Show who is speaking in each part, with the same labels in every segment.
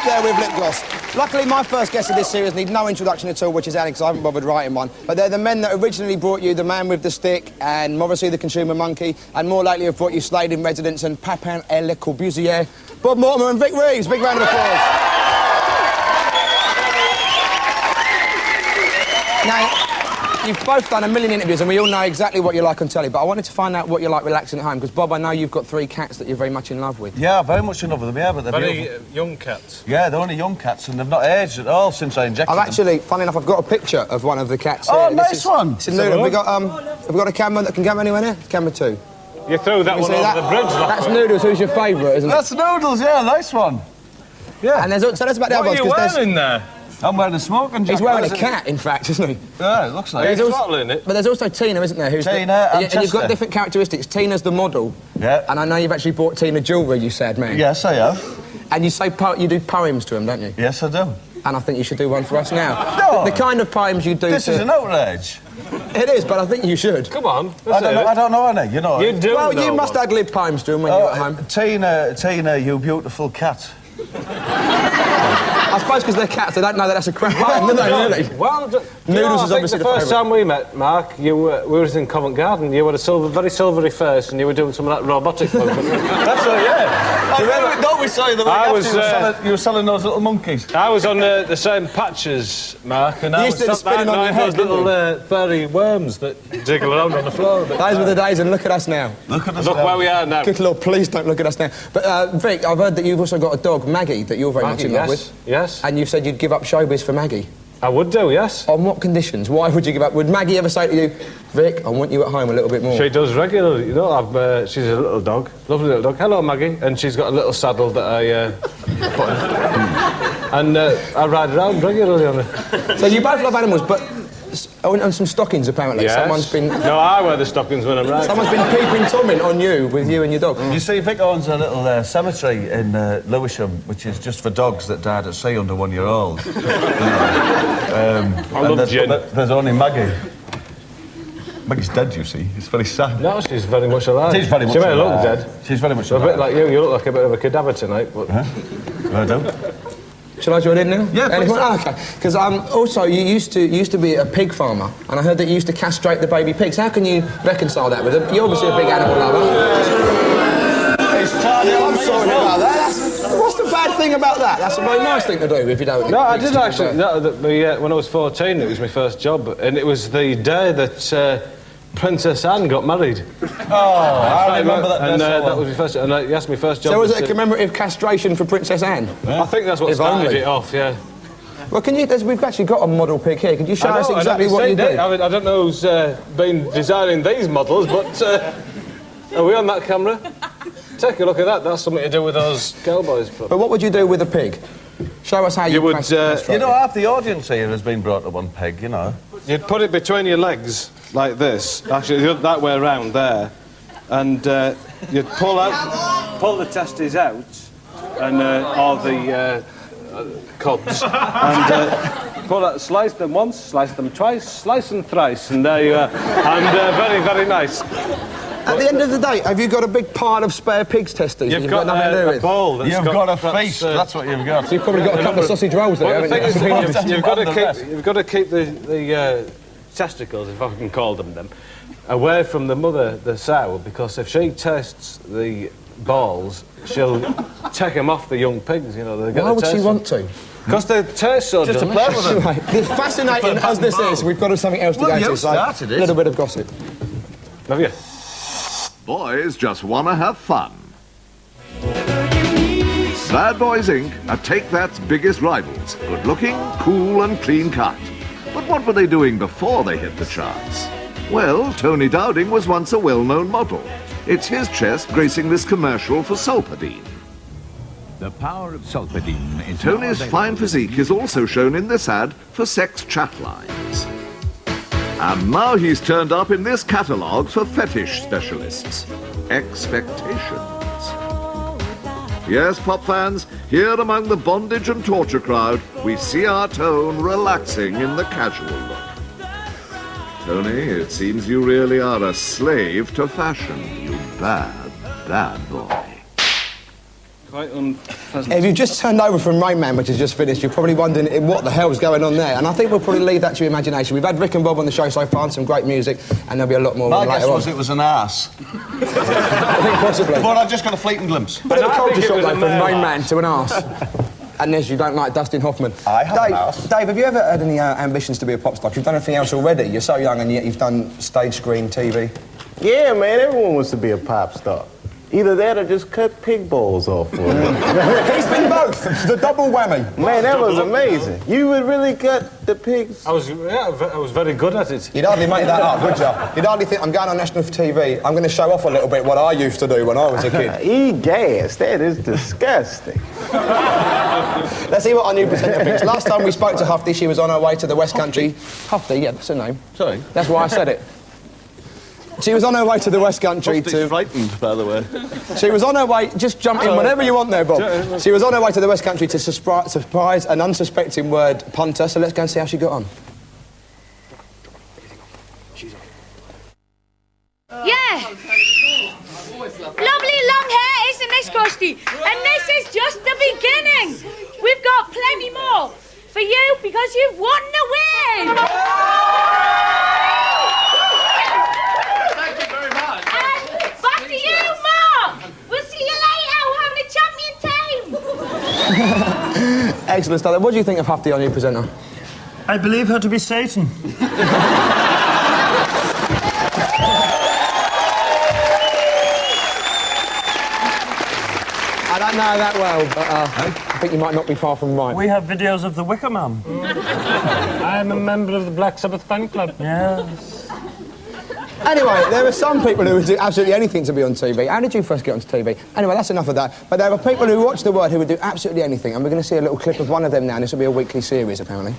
Speaker 1: there with lip gloss. Luckily, my first guest of this series need no introduction at all, which is Alex. I haven't bothered writing one. But they're the men that originally brought you The Man with the Stick and Morrissey the Consumer Monkey, and more lately have brought you Slade in Residence and Papin et Le Corbusier. Bob Mortimer and Vic Reeves. Big round of applause. Now, you've both done a million interviews and we all know exactly what you like on telly, but I wanted to find out what you like relaxing at home, because, Bob, I know you've got 3 cats that you're very much in love with.
Speaker 2: Yeah, very much in love with them, yeah, but they're
Speaker 3: very young cats.
Speaker 2: Yeah, they're only young cats and they've not aged at all since I injected them.
Speaker 1: I've actually, funny enough, I've got a picture of one of the cats here.
Speaker 2: Oh, nice one!
Speaker 1: It's Noodle. Have we got a camera that can go anywhere near? Camera 2.
Speaker 3: You threw that one over the bridge.
Speaker 1: That's Noodles, who's your favourite, isn't it?
Speaker 2: That's Noodles, yeah, nice one. Yeah.
Speaker 1: And so that's about the other ones.
Speaker 3: What are you wearing there?
Speaker 2: I'm wearing a smoking jacket.
Speaker 1: He's wearing a cat, in fact, isn't he?
Speaker 2: Yeah, it looks like
Speaker 3: He's throttling it.
Speaker 1: But there's also Tina, isn't there?
Speaker 2: Tina and
Speaker 1: you've got different characteristics. Tina's the model.
Speaker 2: Yeah.
Speaker 1: And I know you've actually bought Tina jewellery, you sad man.
Speaker 2: Yes, I have.
Speaker 1: And you say you do poems to them, don't you?
Speaker 2: Yes, I do.
Speaker 1: And I think you should do one for us now.
Speaker 2: No.
Speaker 1: The kind of poems you do
Speaker 2: This is an outrage.
Speaker 1: It is, but I think you should.
Speaker 3: Come on.
Speaker 2: I don't know any, you know.
Speaker 3: You do
Speaker 1: Well,
Speaker 3: know
Speaker 1: you must
Speaker 3: one.
Speaker 1: ad-lib poems to them when you're at home.
Speaker 2: Tina, you beautiful cat.
Speaker 1: I suppose because they're cats, they don't know that that's a crap poem, do they, really?
Speaker 3: Well,
Speaker 1: Noodles is obviously
Speaker 3: the first time we met, Mark, we were in Covent Garden. You were a very silvery face, and you were doing some of that robotic movement.
Speaker 2: That's right, yeah. Don't we say that you were selling those little monkeys?
Speaker 3: I was on the same patches, Mark, and I was
Speaker 1: spinning on your head,
Speaker 3: those little furry worms that jiggle around on the floor a bit.
Speaker 1: Those were the days, and look at us now.
Speaker 2: Look at us
Speaker 3: Look where we are now.
Speaker 1: Good Lord, please don't look at us now. But, Vic, I've heard that you've also got a dog, Maggie, that you're very much in love with.
Speaker 3: Yes.
Speaker 1: And you said you'd give up showbiz for Maggie.
Speaker 3: I would do, yes.
Speaker 1: On what conditions? Why would you give up? Would Maggie ever say to you, Vic, I want you at home a little bit more?
Speaker 3: She does regularly. You know, she's a little dog, lovely little dog. Hello, Maggie. And she's got a little saddle that I put in. And I ride around regularly on her.
Speaker 1: So you both love animals, but... and some stockings, apparently.
Speaker 3: Yes.
Speaker 1: Someone's been...
Speaker 3: No, I wear the stockings when I'm riding.
Speaker 1: Someone's been peeping Tomming on you, with you and your dog.
Speaker 2: You see, Vic owns a little cemetery in Lewisham, which is just for dogs that died at sea under 1 year old.
Speaker 3: I love gin.
Speaker 2: There's only Maggie. Maggie's dead, you see. It's very sad.
Speaker 3: No, she's very much alive.
Speaker 2: She's very much
Speaker 3: She may
Speaker 2: alive.
Speaker 3: look dead.
Speaker 2: She's very much
Speaker 3: A
Speaker 2: alive.
Speaker 3: bit like you. You look like a bit of a cadaver tonight. But...
Speaker 2: Huh? I don't.
Speaker 1: Shall I join in now?
Speaker 2: Yeah, please.
Speaker 1: Oh, OK. Because also, you used to be a pig farmer, and I heard that you used to castrate the baby pigs. How can you reconcile that with them? You're obviously a big animal lover. I'm sorry about that. What's the bad thing about that? That's a very nice thing to do if you don't...
Speaker 3: No, I did actually. When I was 14, it was my first job, and it was the day that Princess Anne got married.
Speaker 2: Oh, I remember that.
Speaker 3: And that was my first. And yes, my first job.
Speaker 1: So was it a commemorative castration for Princess Anne?
Speaker 3: Yeah. I think that's what started it off. Yeah.
Speaker 1: Well, can you? We've actually got a model pig here. Can you show us exactly what you do?
Speaker 3: I don't know who's been designing these models, but are we on that camera? Take a look at that. That's something to do with those cowboys. Probably.
Speaker 1: But what would you do with a pig? Show us how you would.
Speaker 2: You know, half the audience here has been brought up on pig. You know.
Speaker 3: You'd put it between your legs like this. Actually, that way around there, and you'd pull the testes out, and or the cobs, and pull out, slice them once, slice them twice, slice them thrice, and there you are. And very, very nice.
Speaker 1: At the end of the day, have you got a big pile of spare pig's testes?
Speaker 3: You've got nothing to do with? Bowl.
Speaker 2: You've got a feast. That's what you've got.
Speaker 1: So you've probably got a couple of sausage rolls there, haven't you?
Speaker 3: You've got to keep the testicles, if I can call them, away from the mother, the sow, because if she tastes the balls, she'll take them off the young pigs. You know.
Speaker 1: Why would she want to?
Speaker 3: Because they taste so
Speaker 2: just to play with them.
Speaker 1: Right. Fascinating as this is, we've got something else to go to. So a little bit of gossip.
Speaker 3: Have you?
Speaker 4: Boys just want to have fun. Bad Boys Inc. are Take That's biggest rivals. Good-looking, cool and clean-cut. But what were they doing before they hit the charts? Well, Tony Dowding was once a well-known model. It's his chest gracing this commercial for Solpadeine.
Speaker 5: The power of Solpadeine is...
Speaker 4: Tony's fine physique is also shown in this ad for sex chat lines. And now he's turned up in this catalogue for fetish specialists. Expectations. Yes, pop fans, here among the bondage and torture crowd, we see our Tone relaxing in the casual look. Tony, it seems you really are a slave to fashion, you bad, bad boy.
Speaker 3: quite unpleasant.
Speaker 1: If you've just turned over from Rain Man, which has just finished, you're probably wondering what the hell's going on there. And I think we'll probably leave that to your imagination. We've had Vic and Bob on the show so far, and some great music, and there'll be a lot more
Speaker 2: My
Speaker 1: on
Speaker 2: guess
Speaker 1: later
Speaker 2: was
Speaker 1: on.
Speaker 2: it was an arse.
Speaker 1: I think possibly.
Speaker 2: But I just got a fleeting glimpse.
Speaker 1: But a culture
Speaker 3: think it
Speaker 1: shock
Speaker 3: was
Speaker 1: though,
Speaker 3: a
Speaker 1: from
Speaker 3: male
Speaker 1: Rain Man
Speaker 3: arse.
Speaker 1: to an arse. Unless you don't like Dustin Hoffman.
Speaker 2: I have an arse.
Speaker 1: Dave, have you ever had any ambitions to be a pop star? You've done anything else already. You're so young, and yet you've done stage, screen, TV.
Speaker 6: Yeah, man, everyone wants to be a pop star. Either that or just cut pig balls off for me.
Speaker 1: He's been both. The double whammy.
Speaker 6: Man, that was amazing. You would really cut the pigs?
Speaker 3: I was very good at it.
Speaker 1: You'd hardly make that up, would you? You'd hardly think, I'm going on national TV, I'm going to show off a little bit what I used to do when I was a kid.
Speaker 6: Eat gas, that is disgusting.
Speaker 1: Let's see what our new presenter thinks. Last time we spoke to Hufty, she was on her way to the West Country. Hufty, yeah, that's her name.
Speaker 2: Sorry.
Speaker 1: That's why I said it. She was on her way to the West Country to...
Speaker 2: frightened, by the way.
Speaker 1: She was on her way... Just jump in whenever you want there, Bob. She was on her way to the West Country to surprise an unsuspecting word punter, so let's go and see how she got on.
Speaker 7: Yeah. Lovely long hair, isn't this, Krusty? And this is just the beginning. We've got plenty more for you because you've won the win. Back to you, Mark! We'll see you later. We're having a champion time.
Speaker 1: Excellent stuff. What do you think of Hufty, our new presenter?
Speaker 8: I believe her to be Satan.
Speaker 1: I don't know that well, but I think you might not be far from right.
Speaker 8: We have videos of the Wicker Man.
Speaker 3: I am a member of the Black Sabbath fan club.
Speaker 8: Yes.
Speaker 1: Anyway, there are some people who would do absolutely anything to be on TV. How did you first get onto TV? Anyway, that's enough of that. But there are people who watch The Word who would do absolutely anything, and we're going to see a little clip of one of them now, and this will be a weekly series, apparently.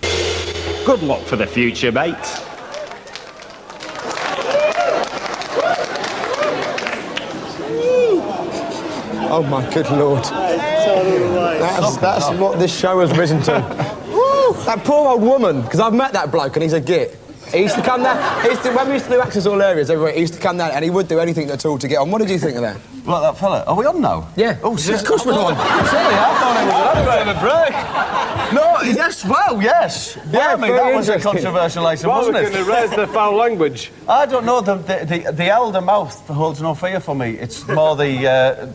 Speaker 9: Good luck for the future, mate.
Speaker 1: Oh, my good Lord. That's what this show has risen to. That poor old woman, because I've met that bloke and he's a git. He used to come down, when we used to do Access All Areas everywhere, he used to come down and he would do anything at all to get on. What did you think of that?
Speaker 2: Like that fella. Are we on now?
Speaker 1: Yeah.
Speaker 2: Oh, shit.
Speaker 1: Of course we're on.
Speaker 2: Sorry, I thought it was a little bit of a break. No, yes, well, yes.
Speaker 1: Yeah,
Speaker 2: I mean,
Speaker 1: very
Speaker 2: that was a
Speaker 1: interesting.
Speaker 2: controversial item,
Speaker 3: Well,
Speaker 2: wasn't
Speaker 3: we're
Speaker 2: it?
Speaker 3: going to raise the foul language.
Speaker 2: I don't know, the elder mouth holds no fear for me. It's more the,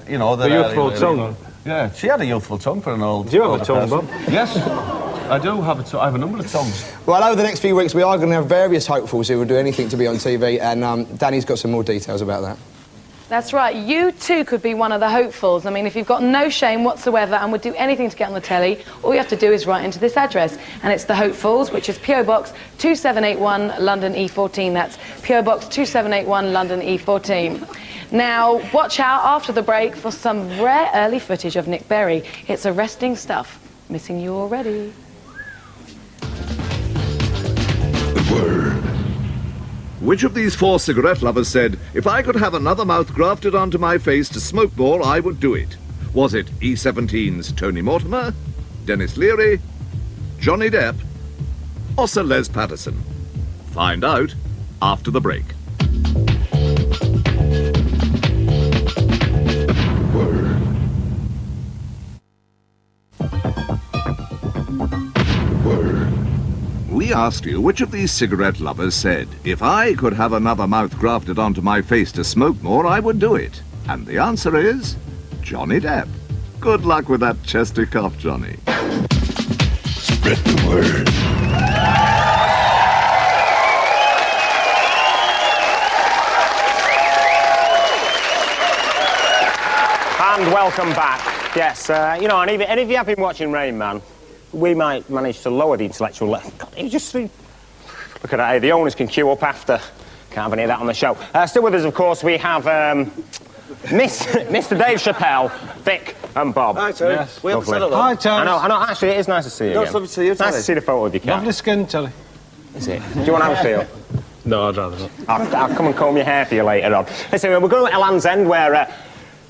Speaker 2: you know...
Speaker 3: The youthful tongue.
Speaker 2: Yeah, she had a youthful tongue for an old...
Speaker 3: Do you have a
Speaker 2: older
Speaker 3: tongue,
Speaker 2: person.
Speaker 3: Bob?
Speaker 2: Yes, I do have a tongue. I have a number of tongues.
Speaker 1: Well, over the next few weeks, we are going to have various hopefuls who will do anything to be on TV, and Danny's got some more details about that.
Speaker 10: That's right. You too could be one of the hopefuls. I mean, if you've got no shame whatsoever and would do anything to get on the telly, all you have to do is write into this address. And it's the Hopefuls, which is PO Box 2781, London E14. That's PO Box 2781, London E14. Now, watch out after the break for some rare early footage of Nick Berry. It's arresting stuff. Missing you already.
Speaker 4: Word. Which of these four cigarette lovers said, if I could have another mouth grafted onto my face to smoke more, I would do it? Was it E17's Tony Mortimer, Dennis Leary, Johnny Depp, or Sir Les Patterson? Find out after the break. We asked you which of these cigarette lovers said, if I could have another mouth grafted onto my face to smoke more, I would do it. And the answer is Johnny Depp. Good luck with that chesty cough, Johnny.
Speaker 5: Spread the word.
Speaker 9: And welcome back. Yes, you know, and if you have been watching Rain Man, we might manage to lower the intellectual level. You just look at that. The owners can queue up after. Can't have any of that on the show. Still with us, of course, we have Mr. Dave Chappelle, Vic, and Bob.
Speaker 2: Hi, Terry.
Speaker 3: Yes.
Speaker 2: We haven't said hello.
Speaker 3: Hi, Terry.
Speaker 9: I know. Actually, it is nice to see you.
Speaker 2: No, it's lovely to see you,
Speaker 9: It's nice
Speaker 2: Terry.
Speaker 9: to see the photo of your cat.
Speaker 3: Lovely skin, Terry.
Speaker 9: Is it? Do you want to have a feel?
Speaker 3: No, I'd rather not.
Speaker 9: I'll come and comb your hair for you later on. Listen, we're going to Land's End where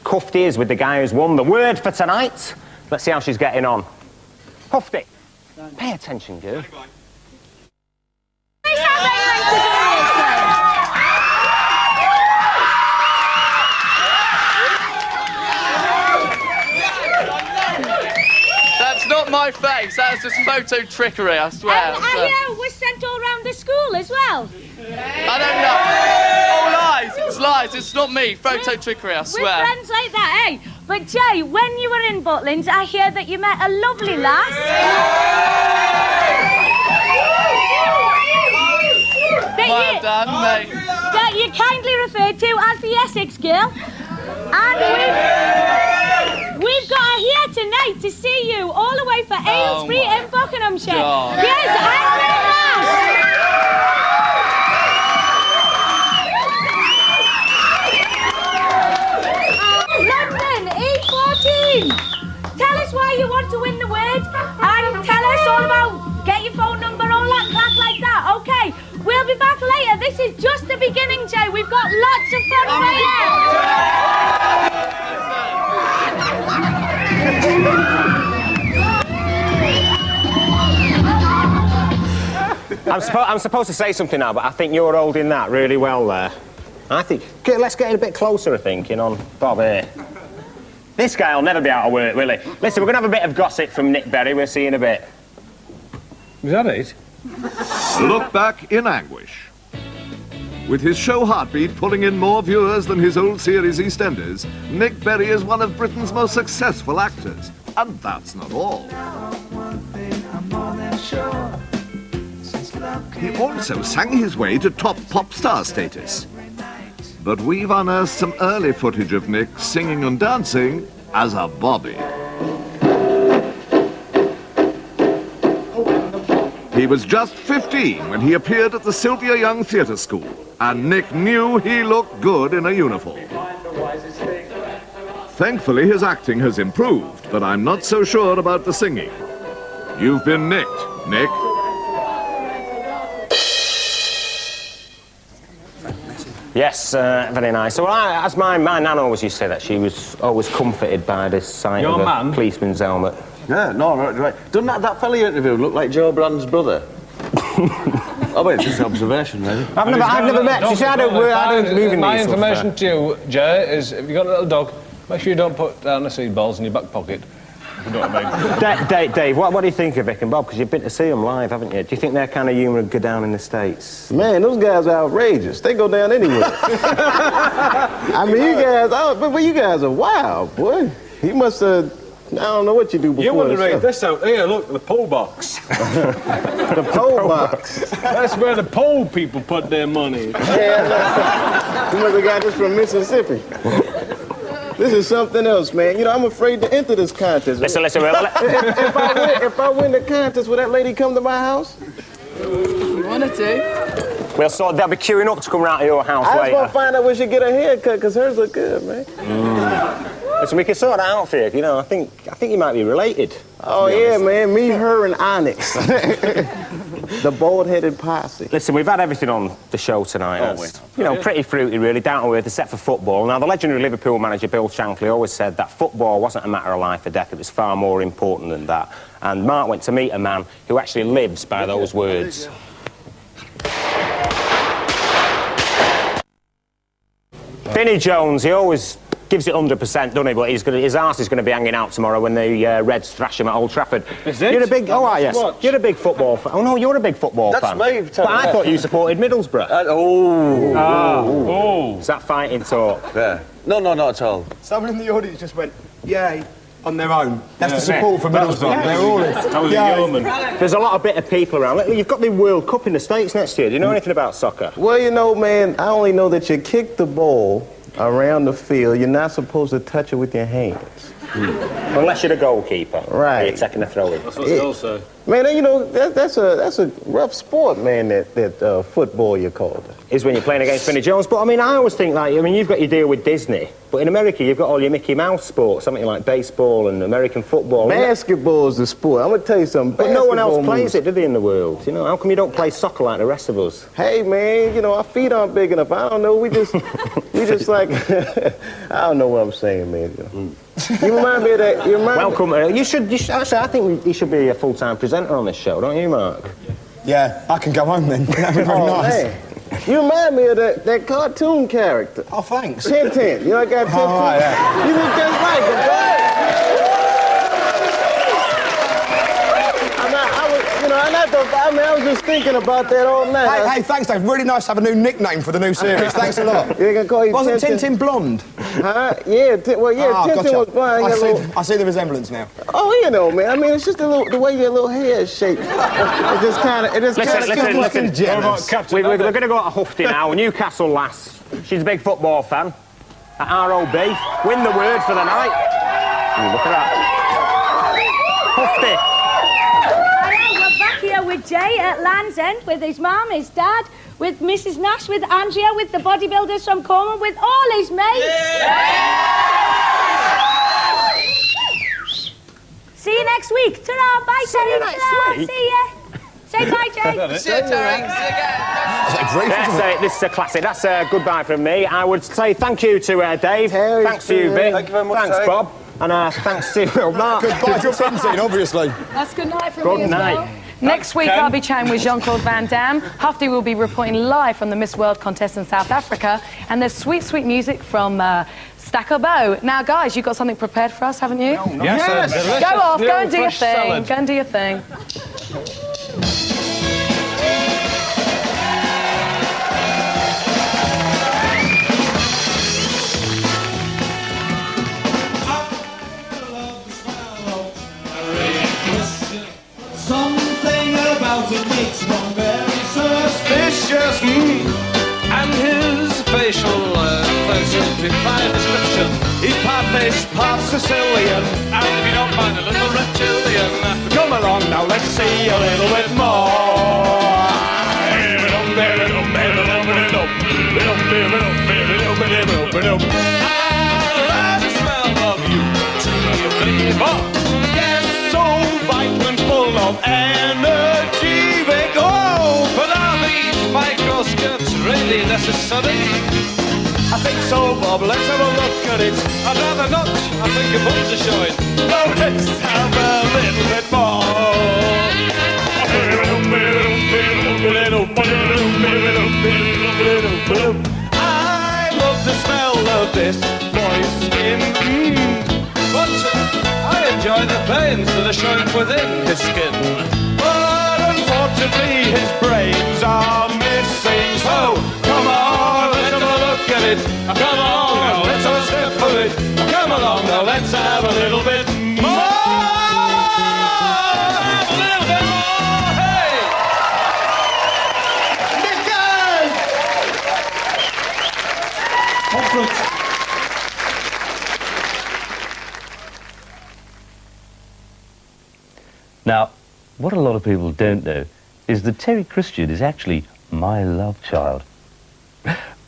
Speaker 9: Hufty is with the guy who's won the word for tonight. Let's see how she's getting on. Hufty, pay attention, girl.
Speaker 11: my face. That was just photo trickery, I swear.
Speaker 7: I hear it was sent all around the school as well.
Speaker 11: I don't know. All lies. It's lies. It's not me. Photo trickery, I swear.
Speaker 7: We're friends like that, eh? But Jay, when you were in Butlins, I hear that you met a lovely lass. That you kindly referred to as the Essex girl. And we've got her here tonight to see you all the way for Aylesbury in Buckinghamshire. Yes, London, E14. Tell us why you want to win the word and tell us all about get your phone number, all that crap like that. Okay, we'll be back later. This is just the beginning, Jay. We've got lots of fun for you.
Speaker 9: I'm supposed to say something now, but I think you're holding that really well there. I think... Let's get a bit closer, I think, on Bob here. This guy will never be out of work, will he? Listen, we're going to have a bit of gossip from Nick Berry. We'll see you in a bit.
Speaker 3: Is that it?
Speaker 4: Look back in anguish. With his show Heartbeat pulling in more viewers than his old series EastEnders, Nick Berry is one of Britain's most successful actors. And that's not all. He also sang his way to top pop star status. But we've unearthed some early footage of Nick singing and dancing as a Bobby. He was just 15 when he appeared at the Sylvia Young Theatre School, and Nick knew he looked good in a uniform. Thankfully, his acting has improved, but I'm not so sure about the singing. You've been nicked, Nick.
Speaker 9: Yes, very nice. So, as my nan always used to say that, she was always comforted by this sight of a policeman's helmet.
Speaker 2: Yeah, no, right. Doesn't that fella you interviewed look like Joe Brand's brother? Oh, wait, it's just an observation, really.
Speaker 9: I've never met. She said I don't move in
Speaker 3: my
Speaker 9: these
Speaker 3: information to you, Jay, is if you've got a little dog, make sure you don't put down the seed balls in your back pocket. If you know what I mean.
Speaker 9: Dave, what do you think of Vic and Bob? Because you've been to see them live, haven't you? Do you think their kind of humour would go down in the States?
Speaker 6: Man, those guys are outrageous. They go down anywhere. I mean, you guys are wild, boy. You must have... I don't know what you do before.
Speaker 3: You want to read this out here? Look, the pole box.
Speaker 6: The pole box.
Speaker 3: That's where the pole people put their money.
Speaker 6: Yeah, you must have got this from Mississippi. This is something else, man. You know, I'm afraid to enter this contest.
Speaker 9: Listen.
Speaker 6: If I win the contest, will that lady come to my house?
Speaker 11: You wanted to.
Speaker 9: Well, so they'll be queuing up to come round to your house later.
Speaker 6: I just want to find out when she get her hair cut, because hers look good, man.
Speaker 9: Listen, we can sort that out for you. You know, I think you might be related.
Speaker 6: Oh, yeah, man. Me, her, and Onyx. The bald-headed posse.
Speaker 9: Listen, we've had everything on the show tonight. You know, pretty fruity, really, down to earth, except for football. Now, the legendary Liverpool manager, Bill Shankly, always said that football wasn't a matter of life or death. It was far more important than that. And Mark went to meet a man who actually lives by those words. Vinnie Jones, he always gives it 100%, doesn't he? But his arse is going to be hanging out tomorrow when the Reds thrash him at Old Trafford.
Speaker 3: Is it?
Speaker 9: You're a big... Oh, yes. You're a big football fan. Oh, no, you're a big football fan.
Speaker 2: That's me.
Speaker 9: But I thought you supported Middlesbrough. Is that fighting talk?
Speaker 2: Yeah. No, not at all.
Speaker 1: Someone in the audience just went, yay, on their own. That's the support for Middlesbrough. They're all in.
Speaker 3: That was a yeoman.
Speaker 9: There's a lot of bitter people around. You've got the World Cup in the States next year. Do you know anything about soccer?
Speaker 6: Well, you know, man, I only know that you kick the ball around the field. You're not supposed to touch it with your hands.
Speaker 9: Unless you're the goalkeeper.
Speaker 6: Right.
Speaker 9: You're taking a throw-in.
Speaker 3: That's what they all say.
Speaker 6: Man, you know, that's a rough sport, man, that football, you call it.
Speaker 9: Is when you're playing against Vinnie Jones. But, I mean, I always think, like, I mean, you've got your deal with Disney, but in America, you've got all your Mickey Mouse sports, something like baseball and American football.
Speaker 6: Basketball is the sport. I'm going to tell you something.
Speaker 9: But no one else plays it, do they, in the world? You know, how come you don't play soccer like the rest of us?
Speaker 6: Hey, man, you know, our feet aren't big enough. I don't know, we just like, I don't know what I'm saying, man. You remind me of that.
Speaker 9: Welcome. You should, actually, I think you should be a full-time presenter on this show, don't you, Mark?
Speaker 1: Yeah, I can go home then. That'd be very nice.
Speaker 6: Man. You remind me of that cartoon character.
Speaker 1: Oh, thanks.
Speaker 6: Tintin. You know, I got Tintin.
Speaker 1: Oh, yeah.
Speaker 6: You look just like him, boy. I was just thinking about that all night.
Speaker 1: Hey, thanks, Dave. Really nice to have a new nickname for the new series. Thanks a lot.
Speaker 6: They can call you
Speaker 1: Wasn't
Speaker 6: Tintin.
Speaker 1: Tintin blonde?
Speaker 6: Huh? Yeah, Tintin
Speaker 1: gotcha.
Speaker 6: was fine.
Speaker 1: I see the resemblance now.
Speaker 6: Oh, you know, man. I mean, it's just the way your little hair is shaped. It just kind of,
Speaker 9: Listen. We're going to go to Hufty now. Newcastle lass. She's a big football fan. At ROB. Win the word for the night. Ooh, look at that. Hufty.
Speaker 7: We're back here with Jay at Land's End, with his mum, his dad, with Mrs. Nash, with Andrea, with the bodybuilders from Cornwall, with all his mates. See you next week. Ta-ra, bye,
Speaker 9: See you next week.
Speaker 7: See ya. Say bye, Jay.
Speaker 11: See you, Terry. See you again.
Speaker 9: This is a classic. That's a goodbye from me. I would say thank you to Dave.
Speaker 6: Harry,
Speaker 9: thanks to you, Vic.
Speaker 3: Thank you very much,
Speaker 9: Thanks,
Speaker 3: Dave.
Speaker 9: Bob. And thanks to Mark.
Speaker 1: Goodbye to Tintin, obviously.
Speaker 10: That's good night from
Speaker 9: Good
Speaker 10: me as
Speaker 9: night.
Speaker 10: well. Next week, I'll be chatting with Jean-Claude Van Damme. Hufty will be reporting live from the Miss World contest in South Africa. And there's sweet, sweet music from Stacker Bow. Now, guys, you've got something prepared for us, haven't you?
Speaker 3: Yes.
Speaker 10: Go off, go and do your thing.
Speaker 3: Salad.
Speaker 10: Go and do your thing.
Speaker 12: Something about it makes one very suspicious.
Speaker 13: And his facial simplified description. He's part fish, part Sicilian. And if you don't mind a little reptilian, come along now, let's see a little bit more. I love the smell of you, truly Bob. Yes, so vital and full of energy. They go, but are these microskirts really necessary? I think so, Bob. Let's have a look at it. I'd rather not. I think your buns are showing. Oh, let's have a little bit more. I love the smell of this moist skin. But I enjoy the veins that are showing within his skin. But unfortunately, his brains are missing. So, come on, let's have a look at it. Come on, now, let's have a sniff of it. Come along, now, let's have a little bit more. A little bit more, hey!
Speaker 14: Now, what a lot of people don't know is that Terry Christian is actually my love child.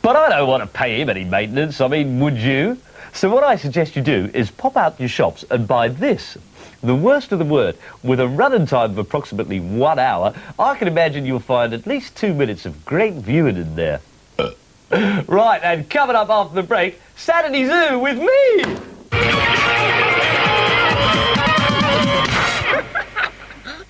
Speaker 14: But I don't want to pay him any maintenance, I mean, would you? So what I suggest you do is pop out to your shops and buy this. The worst of the word, with a running time of approximately 1 hour, I can imagine you'll find at least 2 minutes of great viewing in there. Right, and coming up after the break, Saturday Zoo with me!